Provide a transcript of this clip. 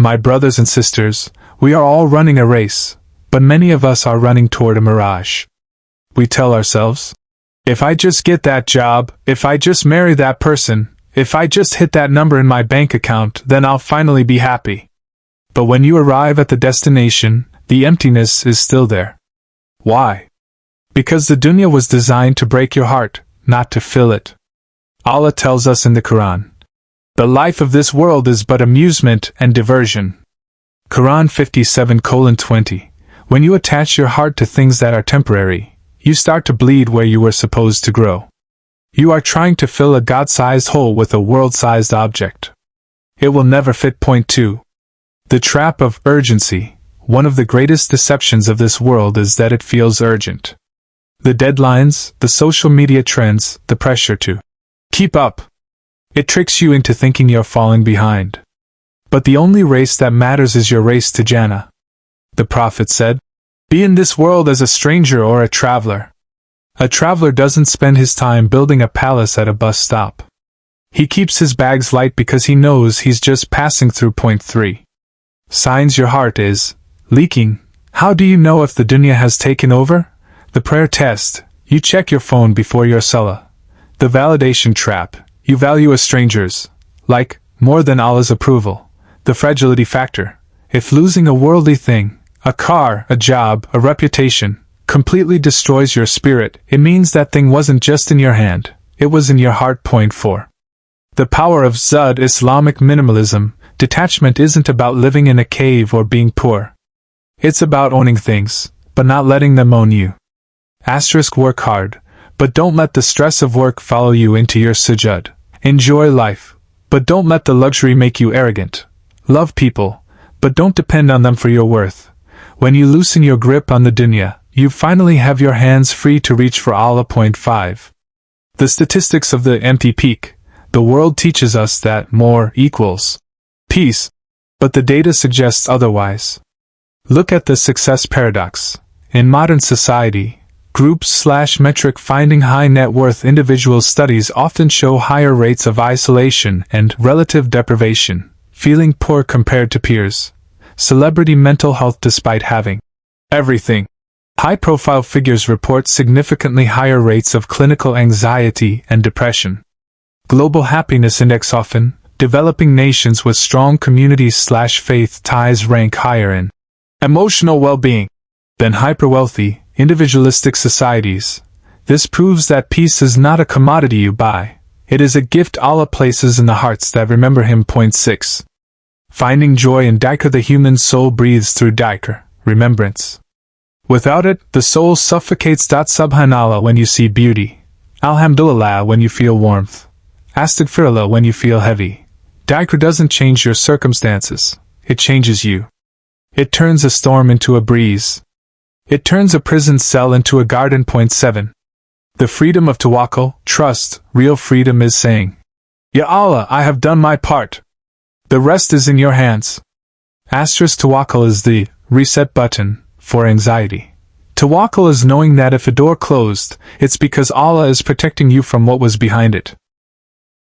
My brothers and sisters, we are all running a race, but many of us are running toward a mirage. We tell ourselves, if I just get that job, if I just marry that person, if I just hit that number in my bank account, then I'll finally be happy. But when you arrive at the destination, the emptiness is still there. Why? Because the dunya was designed to break your heart, not to fill it. Allah tells us in the Quran, the life of this world is but amusement and diversion. Quran 57:20. When you attach your heart to things that are temporary, you start to bleed where you were supposed to grow. You are trying to fill a God-sized hole with a world-sized object. It will never fit. Point 2. The trap of urgency. One of the greatest deceptions of this world is that it feels urgent. The deadlines, the social media trends, the pressure to keep up. It tricks you into thinking you're falling behind. But the only race that matters is your race to Jannah. The Prophet said, be in this world as a stranger or a traveler. A traveler doesn't spend his time building a palace at a bus stop. He keeps his bags light because he knows he's just passing through. Point 3. Signs your heart is leaking. How do you know if the dunya has taken over? The prayer test. You check your phone before your salah. The validation trap. You value a stranger's like more than Allah's approval. The fragility factor. If losing a worldly thing, a car, a job, a reputation, completely destroys your spirit, it means that thing wasn't just in your hand, it was in your heart. Point 4. The power of Zud Islamic minimalism. Detachment isn't about living in a cave or being poor. It's about owning things, but not letting them own you. Work hard, but don't let the stress of work follow you into your sujud. Enjoy life, but don't let the luxury make you arrogant. Love people, but don't depend on them for your worth. When you loosen your grip on the dunya, you finally have your hands free to reach for Allah. Point 5. The statistics of the empty peak. The world teaches us that more equals peace, but the data suggests otherwise. Look at the success paradox. In modern society, groups/metric finding high net worth individual studies often show higher rates of isolation and relative deprivation, feeling poor compared to peers. Celebrity mental health despite having everything. High-profile figures report significantly higher rates of clinical anxiety and depression. Global happiness index. Often, developing nations with strong communities/faith ties rank higher in emotional well-being than hyper-wealthy, individualistic societies. This proves that peace is not a commodity you buy. It is a gift Allah places in the hearts that remember Him. Point 6. Finding joy in dhikr. The human soul breathes through dhikr, remembrance. Without it, the soul suffocates. Subhanallah when you see beauty. Alhamdulillah when you feel warmth. Astaghfirullah when you feel heavy. Dhikr doesn't change your circumstances, it changes you. It turns a storm into a breeze. It turns a prison cell into a garden. Point 7. The freedom of tawakkul, trust. Real freedom is saying, Ya Allah, I have done my part. The rest is in your hands. Tawakkul is the reset button for anxiety. Tawakkul is knowing that if a door closed, it's because Allah is protecting you from what was behind it.